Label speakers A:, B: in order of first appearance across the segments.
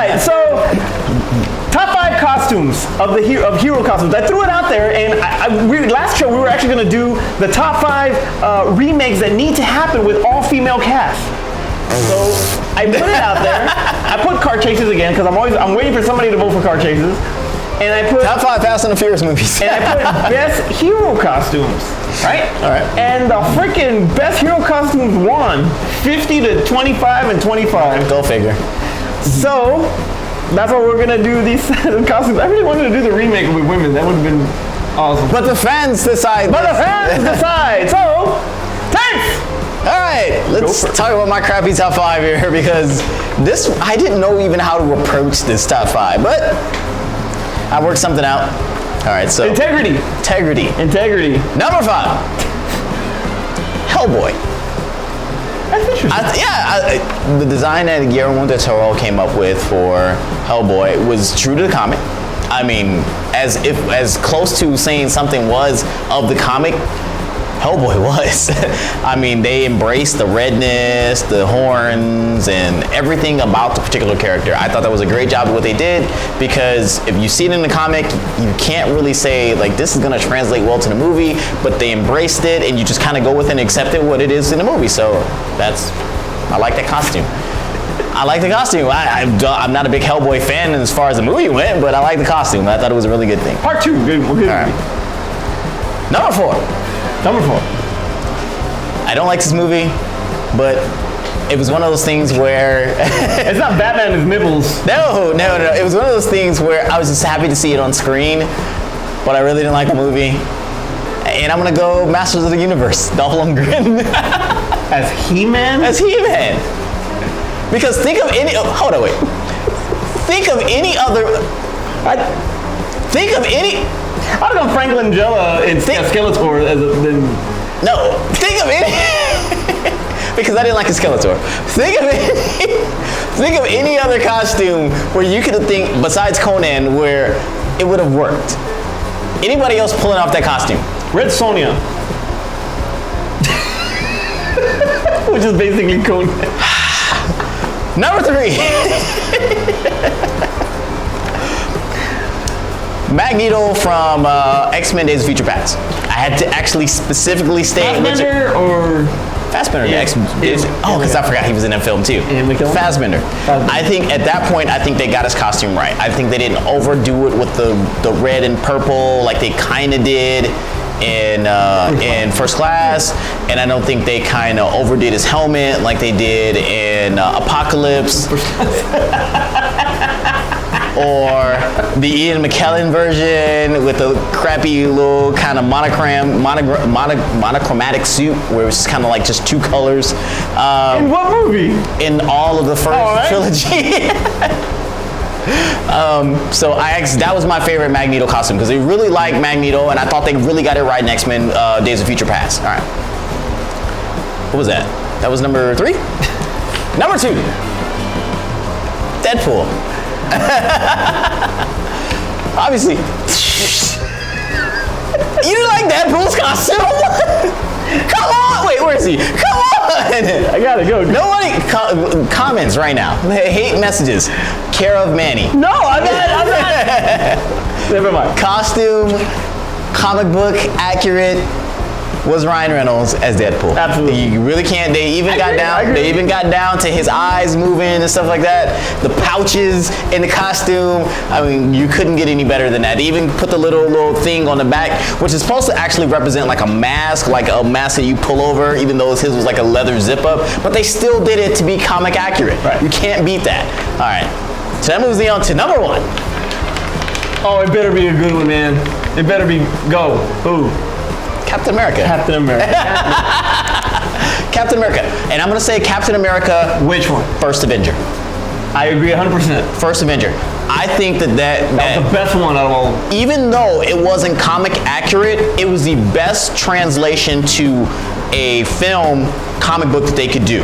A: right, so top 5 costumes of hero costumes. I threw it out there, and last show we were actually going to do the top 5 remakes that need to happen with all female cast. So I put it out there. I put car chases again because I'm waiting for somebody to vote for car chases. And I put
B: top 5 Fast and the Furious movies.
A: And I put best hero costumes, right?
B: All right.
A: And the freaking best hero costumes won 50 to 25 and 25.
B: Go figure.
A: So that's what we're gonna do these costumes. I really wanted to do the remake with women. That would have been awesome.
B: But the fans decide.
A: So, thanks.
B: All right, let's talk about my crappy top 5 here because I didn't know even how to approach this top 5, but I worked something out. All right, so
A: Integrity.
B: Number 5, Hellboy.
A: That's interesting.
B: The design that Guillermo del Toro came up with for Hellboy was true to the comic. I mean, as close to saying something was of the comic, Hellboy was. I mean, they embraced the redness, the horns, and everything about the particular character. I thought that was a great job of what they did because if you see it in the comic, you can't really say, like, this is going to translate well to the movie, but they embraced it, and you just kind of go with it and accept it what it is in the movie. So I like that costume. I'm not a big Hellboy fan as far as the movie went, but I like the costume. I thought it was a really good thing.
A: Part 2. Good.
B: All right. Number 4. I don't like this movie, but it was one of those things where
A: it's not Batman and his nibbles.
B: No. It was one of those things where I was just happy to see it on screen, but I really didn't like the movie. And I'm gonna go Masters of the Universe, Dolph Lundgren.
A: As He-Man?
B: Because think of any
A: I don't know Franklin Jella and Skeletor
B: No, think of any because I didn't like the Skeletor. Think of any other costume where you could think besides Conan where it would have worked. Anybody else pulling off that costume?
A: Red Sonja. Which is basically Conan.
B: Number 3. Magneto from X-Men Days of Future Past. I had to actually specifically state Fassbender. Because I forgot he was in that film too. Fassbender. I think at that point, they got his costume right. I think they didn't overdo it with the red and purple like they kind of did in First Class, and I don't think they kind of overdid his helmet like they did in Apocalypse. Or the Ian McKellen version with the crappy little kind of monochromatic suit where it was just kind of like just 2 colors.
A: In what movie?
B: In all of the first trilogy. So that was my favorite Magneto costume because they really liked Magneto and I thought they really got it right in X-Men Days of Future Past. All right. What was that? That was number 3? Number 2. Deadpool. Obviously. You didn't like Deadpool's costume? Come on! Wait, where is he? Come on!
A: I gotta go.
B: Nobody comments right now. Hate messages. Care of Manny.
A: No, I'm not. Never mind.
B: Costume, comic book accurate. Was Ryan Reynolds as Deadpool.
A: Absolutely.
B: You really can't. They even got down to his eyes moving and stuff like that. The pouches in the costume. I mean, you couldn't get any better than that. They even put the little thing on the back, which is supposed to actually represent like a mask that you pull over, even though his was like a leather zip up. But they still did it to be comic accurate.
A: Right.
B: You can't beat that. All right. So that moves me on to number 1.
A: Oh, it better be a good one, man. It better be go. Ooh.
B: Captain America.
A: Captain America.
B: Captain America. And I'm going to say Captain America.
A: Which one?
B: First Avenger.
A: I agree 100%.
B: First Avenger. I think that
A: was the best one out of all.
B: Even though it wasn't comic accurate, it was the best translation to a film comic book that they could do.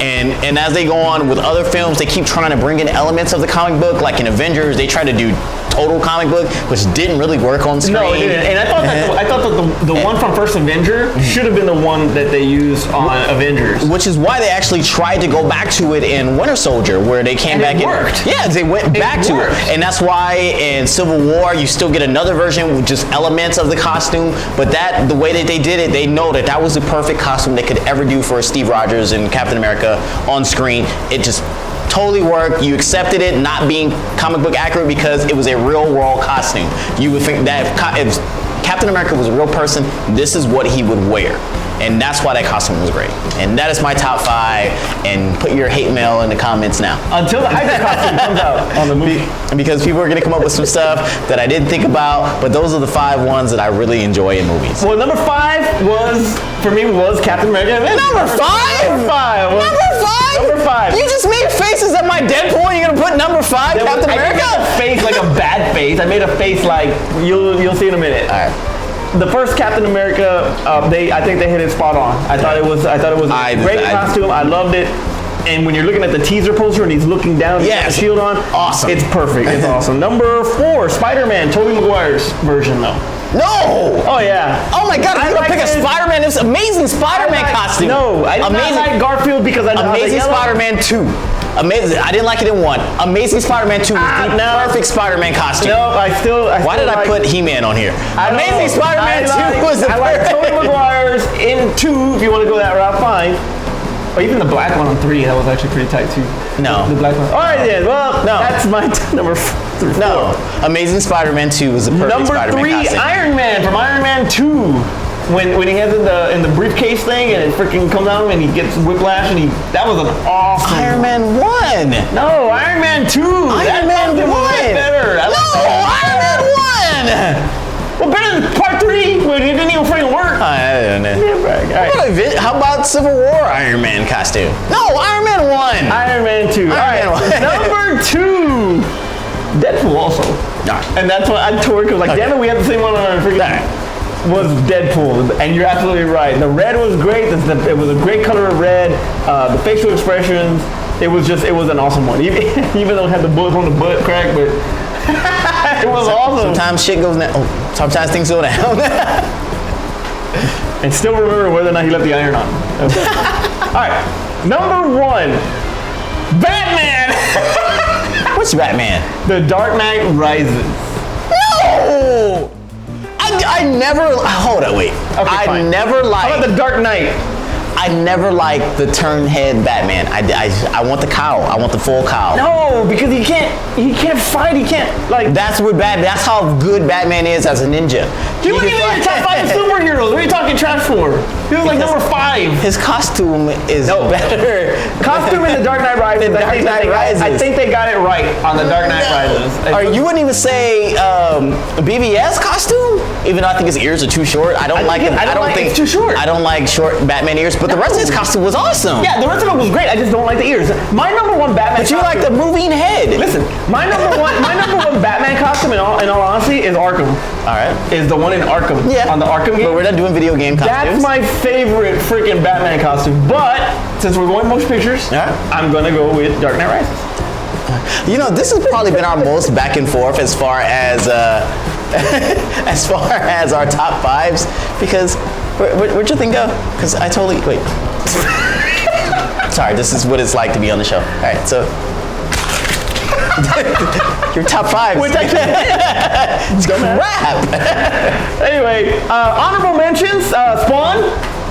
B: And as they go on with other films, they keep trying to bring in elements of the comic book. Like in Avengers, they try to do total comic book, which didn't really work on screen.
A: No, it didn't. And I thought that the one from First Avenger should have been the one that they used on Avengers.
B: Which is why they actually tried to go back to it in Winter Soldier, where they came back
A: it
B: in.
A: Worked.
B: Yeah, they went back to it. And that's why in Civil War, you still get another version with just elements of the costume. But the way that they did it, they know that was the perfect costume they could ever do for Steve Rogers and Captain America on screen. It just totally worked. You accepted it not being comic book accurate because it was a real world costume. You would think that if Captain America was a real person, this is what he would wear. And that's why that costume was great. And that is my top 5. And put your hate mail in the comments now.
A: Until the Hydra costume comes out on the movie.
B: Because people are going to come up with some stuff that I didn't think about, but those are the 5 ones that I really enjoy in movies.
A: Well, number 5 for me was Captain America.
B: Number 5?
A: Number 5. Number 5.
B: You just made faces at my Deadpool and you're going to put number 5, Captain America?
A: I made a face like a bad face. I made a face like, you'll see in a minute. All right. The first Captain America, I think they hit it spot on. I thought it was a great costume. I loved it. And when you're looking at the teaser poster and he's looking down, he's got the shield on.
B: Awesome.
A: It's perfect. It's awesome. Number 4, Spider-Man, Tobey Maguire's version though.
B: No!
A: Oh yeah.
B: Oh my God! I'm gonna pick a Spider-Man. This amazing Spider-Man costume.
A: No, I did not like Garfield because I know
B: Amazing Spider-Man 2. Amazing. I didn't like it in 1. Amazing Spider-Man 2 was the perfect Spider-Man costume.
A: No,
B: Why did I put He-Man on here? Amazing Spider-Man 2 was the
A: I like Tobey Maguire's in 2. If you want to go that route, fine. Or even the black one on 3, that was actually pretty tight too.
B: No.
A: The black one. All right, then. Well, no. That's my number 4.
B: No. Amazing Spider-Man 2 was the perfect Spider-Man costume.
A: Number 3, Iron Man from Iron Man 2. When he has it in the briefcase thing and it freaking comes out and he gets whiplash and that was an awesome.
B: Iron Man 1.
A: No, Iron Man 2.
B: Iron Man 1.
A: Better.
B: Iron Man 1.
A: Well, better than part 3 when it didn't even freaking work.
B: I don't know.
A: Right.
B: How about Civil War Iron Man costume? No, Iron Man 1.
A: Iron Man 2. Number 2. Deadpool also. And that's what I tore because damn it, we had the same one on our freaking. Was Deadpool, and you're absolutely right. The red was great. It was a great color of red. The facial expressions. It was an awesome one. Even though it had the bullet on the butt crack, but it was awesome.
B: Sometimes shit goes down. Sometimes things go down.
A: And still remember whether or not he left the iron on. Okay. All right, number 1, Batman.
B: Which Batman?
A: The Dark Knight Rises.
B: No. I never. Hold on, wait.
A: Okay, fine.
B: Never liked.
A: How about the Dark Knight?
B: I never liked the turned head Batman. I want the cowl. I want the full cowl.
A: No, because he can't fight. He can't
B: That's That's how good Batman is as a ninja.
A: He wasn't even in your top 5 superheroes. What are you talking trash for? He was like number 5.
B: His costume is better.
A: Costume in the Dark Knight Rises. I think they got it right on the Dark Knight Rises.
B: You wouldn't even say BVS costume, even though I think his ears are too short. I don't think
A: it's too short.
B: I don't like short Batman ears, but the rest of his costume was awesome.
A: Yeah, the rest of it was great. I just don't like the ears. My number 1 Batman.
B: But you like the moving head.
A: Listen, my number one Batman costume, in all honesty, is Arkham.
B: All right.
A: Is the one in Arkham.
B: Yeah.
A: On the Arkham game.
B: But we're not doing video game costumes.
A: That's my favorite freaking Batman costume. But since we're going motion pictures, I'm gonna go with Dark Knight Rises.
B: This has probably been our most back and forth as far as as far as our top 5s, because where'd your thing go? Because I totally wait. Sorry, this is what it's like to be on the show. All right, so your top 5.
A: Which I can't.
B: It's crap.
A: Anyway, honorable mentions: Spawn.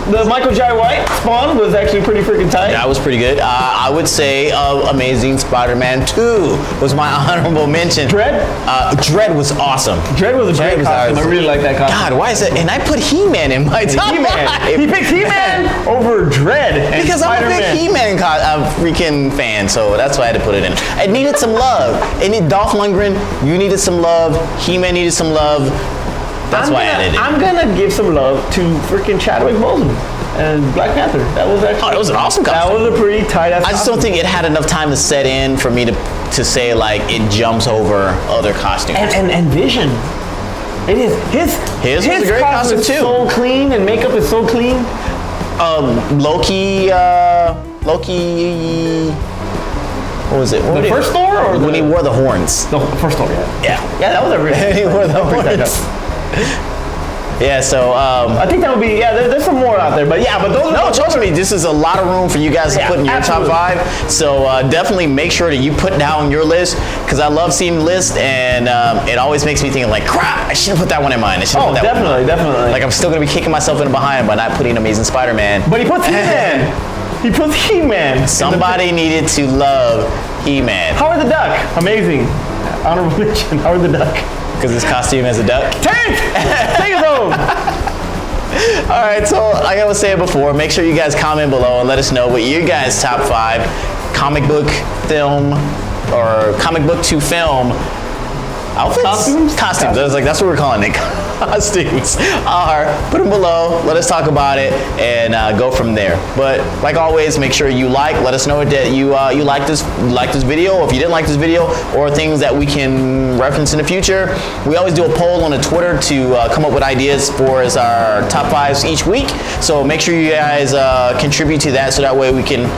A: The Michael Jai White Spawn was actually pretty freaking tight.
B: That was pretty good. I would say Amazing Spider-Man 2 was my honorable mention.
A: Dredd?
B: Dredd was awesome.
A: Dredd was a great costume. I really like that costume.
B: God, why is it? And I put He-Man in my top 5.
A: He picked He-Man over Dredd.
B: Because I'm a big He-Man freaking fan, so that's why I had to put it in. It needed some love. It needed Dolph Lundgren. You needed some love. He-Man needed some love. That's why I added it. I'm
A: gonna give some love to freaking Chadwick Boseman and Black Panther. That was actually.
B: Oh, that was an awesome costume.
A: That was a pretty tight ass.
B: I just don't think it had enough time to set in for me to say like it jumps over other costumes.
A: And Vision. It is his
B: was a great costume too.
A: So clean and makeup is so clean.
B: Loki. What was it?
A: The first Thor or
B: when he wore the horns?
A: The first Thor, yeah.
B: Yeah,
A: that was a really
B: he wore the horns. Yeah, so
A: I think that would be there's some more out there, but those
B: trust me, this is a lot of room for you guys to put in your
A: absolutely.
B: top 5. So definitely make sure that you put down your list, because I love seeing the list, and it always makes me think like, crap, I should have put that one in mine.
A: Definitely.
B: Like I'm still gonna be kicking myself in the behind by not putting Amazing Spider-Man.
A: But he puts He-Man. He puts He-Man.
B: Somebody needed to love He-Man.
A: Howard the Duck, amazing. Honorable mention, Howard the Duck.
B: Because his costume as a duck.
A: Terrence, take us home.
B: All right, so like I was saying before, make sure you guys comment below and let us know what your guys' top 5 comic book, film, or comic book to film outfits? Costumes. I was like, that's what we're calling it. Costumes are. Put them below. Let us talk about it and go from there. But like always, make sure you let us know that you like this video, or if you didn't like this video, or things that we can reference in the future. We always do a poll on the Twitter to come up with ideas for as our top 5s each week. So make sure you guys contribute to that, so that way we can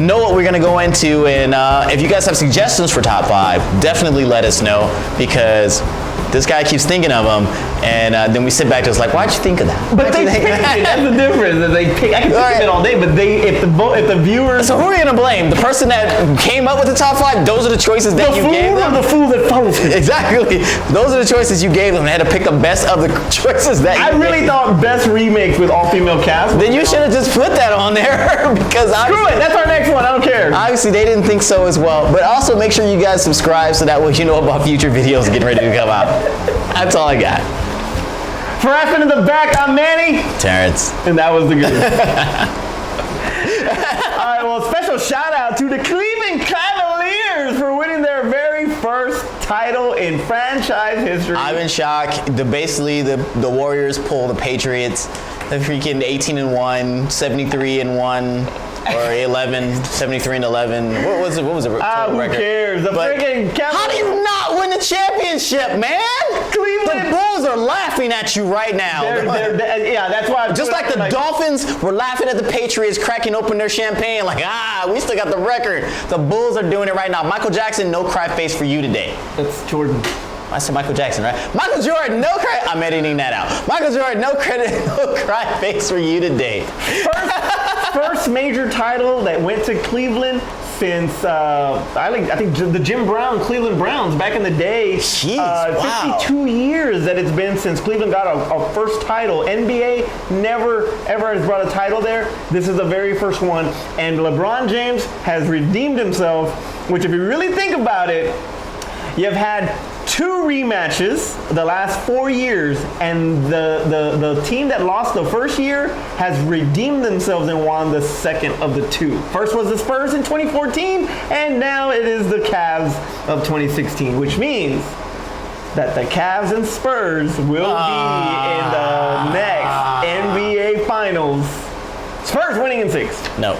B: know what we're going to go into. And if you guys have suggestions for top 5, definitely let us know, because this guy keeps thinking of them, and then we sit back to us like, why'd you think of that?
A: But they pick it. That's the difference. That they pick. I can pick it all day, but if the viewers.
B: So who are you gonna blame? The person that came up with the top 5? Those are the choices that you gave them.
A: The fool that follows him.
B: Exactly. Those are the choices you gave them. They had to pick the best of the choices that.
A: I really thought best remakes with all female cast.
B: Then you should have just put that on there, because
A: screw it. That's our next one. I don't care.
B: Obviously, they didn't think so as well. But also make sure you guys subscribe, so that way you know about future videos getting ready to come out. That's all I got.
A: For Aspen in the back, I'm Manny.
B: Terrence.
A: And that was the good. All right, well, special shout out to the Cleveland Cavaliers for winning their very first title in franchise history.
B: I'm in shock. Basically, the Warriors pull the Patriots. The freaking 18-1, 73-1. Or 73-11. What was it? What was it?
A: Who
B: record?
A: cares? The freaking Cavaliers.
B: How do you not win the championship, man?
A: Cleveland.
B: The Bulls are laughing at you right now.
A: Yeah, that's why.
B: Just like the Dolphins were laughing at the Patriots cracking open their champagne, like, we still got the record. The Bulls are doing it right now. Michael Jackson, no cry face for you today.
A: That's Jordan.
B: I said Michael Jackson, right? Michael Jordan, no cry. I'm editing that out. Michael Jordan, no cry face for you today.
A: First major title that went to Cleveland since I think the Jim Brown Cleveland Browns back in the day.
B: Jeez, wow.
A: 52 years that it's been since Cleveland got a first title. NBA never ever has brought a title there. This is the very first one, and LeBron James has redeemed himself. Which, if you really think about it, you've had 2 rematches the last 4 years, and the team that lost the first year has redeemed themselves and won the second of the 2. First was the Spurs in 2014, and now it is the Cavs of 2016, which means that the Cavs and Spurs will be in the next NBA Finals. Spurs winning in 6.
B: No.